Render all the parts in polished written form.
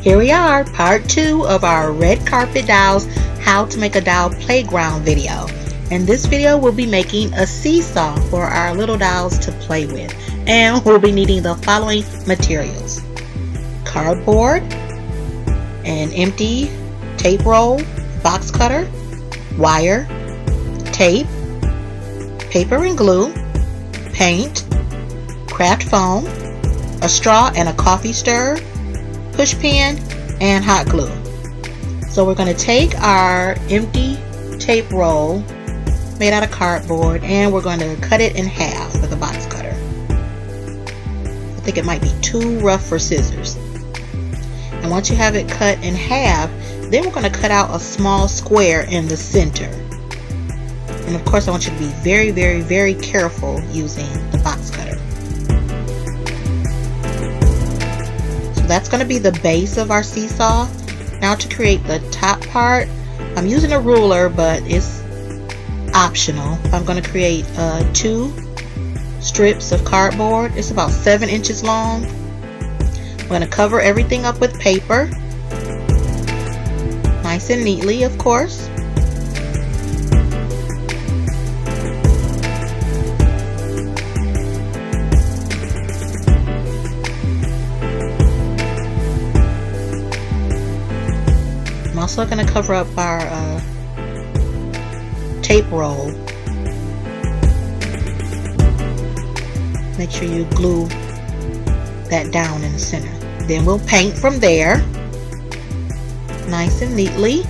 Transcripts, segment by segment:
Here we are, part 2 of our red carpet dolls how to make a doll playground video. In this video we'll be making a seesaw for our little dolls to play with, and we'll be needing the following materials: cardboard, an empty tape roll, box cutter, wire, tape, paper and glue, paint, craft foam, a straw and a coffee stirrer, push pin, and hot glue. So we're going to take our empty tape roll made out of cardboard and we're going to cut it in half with a box cutter. I think it might be too rough for scissors. And once you have it cut in half, then we're going to cut out a small square in the center. And of course I want you to be very careful using the box cutter. That's going to be the base of our seesaw. Now to create the top part, I'm using a ruler, but it's optional. I'm going to create 2 strips of cardboard. It's about 7 inches long. I'm going to cover everything up with paper, nice and neatly, of course. I'm also going to cover up our tape roll. Make sure you glue that down in the center. Then we'll paint from there, nice and neatly.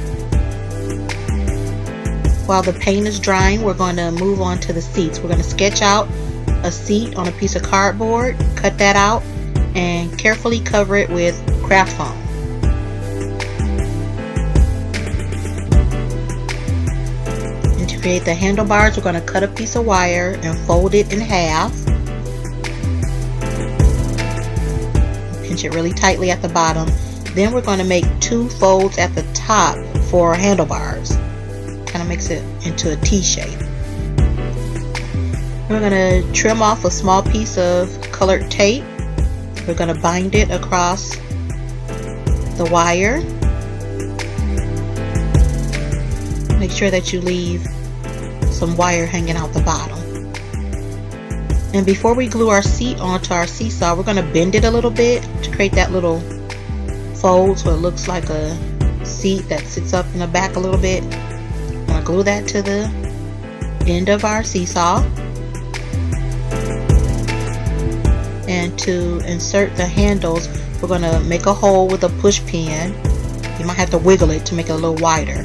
While the paint is drying, we're going to move on to the seats. We're going to sketch out a seat on a piece of cardboard, cut that out, and carefully cover it with craft foam. To create the handlebars, we're going to cut a piece of wire and fold it in half. Pinch it really tightly at the bottom. Then we're going to make 2 folds at the top for handlebars. Kind of makes it into a T shape. We're going to trim off a small piece of colored tape. We're going to bind it across the wire. Make sure that you leave some wire hanging out the bottom. And before we glue our seat onto our seesaw, we're going to bend it a little bit to create that little fold so it looks like a seat that sits up in the back a little bit. I'm going to glue that to the end of our seesaw. And to insert the handles, we're going to make a hole with a push pin. You might have to wiggle it to make it a little wider.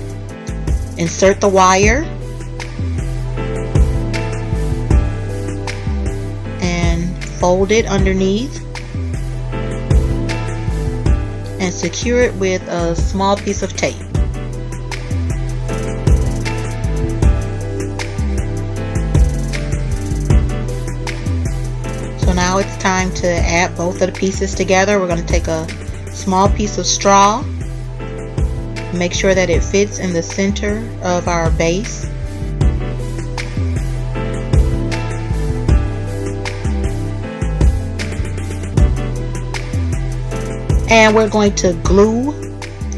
Insert the wire and fold it underneath and secure it with a small piece of tape. So now it's time to add both of the pieces together. We're going to take a small piece of straw. Make sure that it fits in the center of our base. And we're going to glue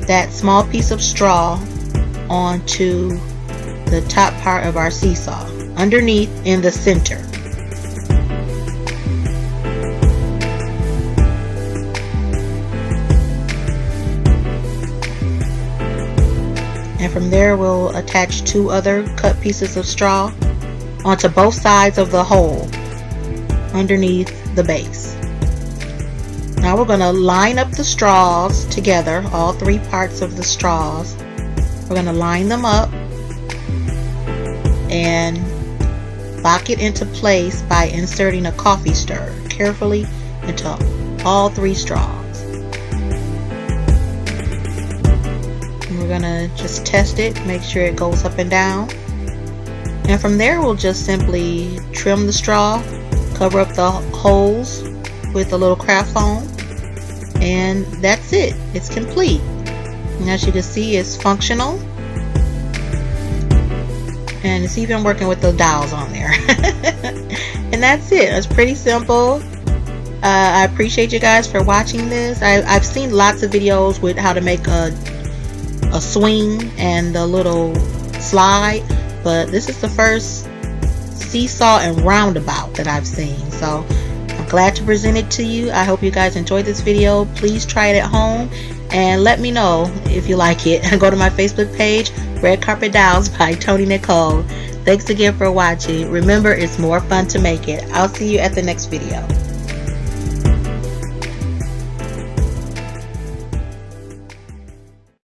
that small piece of straw onto the top part of our seesaw, underneath in the center. And from there we'll attach 2 other cut pieces of straw onto both sides of the hole underneath the base. Now we're going to line up the straws together, all 3 parts of the straws. We're going to line them up and lock it into place by inserting a coffee stirrer carefully into all 3 straws. We're going to just test it, make sure it goes up and down. And from there we'll just simply trim the straw, cover up the holes with a little craft foam, and that's it. It's complete. And as you can see, it's functional. And it's even working with the dolls on there. And that's it. It's pretty simple. I appreciate you guys for watching this. I've seen lots of videos with how to make a swing and a little slide, but this is the first seesaw and roundabout that I've seen, so I'm glad to present it to you. I hope you guys enjoyed this video. Please try it at home and let me know if you like it. Go to my Facebook page, Red Carpet Dolls by Tony Nicole. Thanks again for watching. Remember, it's more fun to make it. I'll see you at the next video.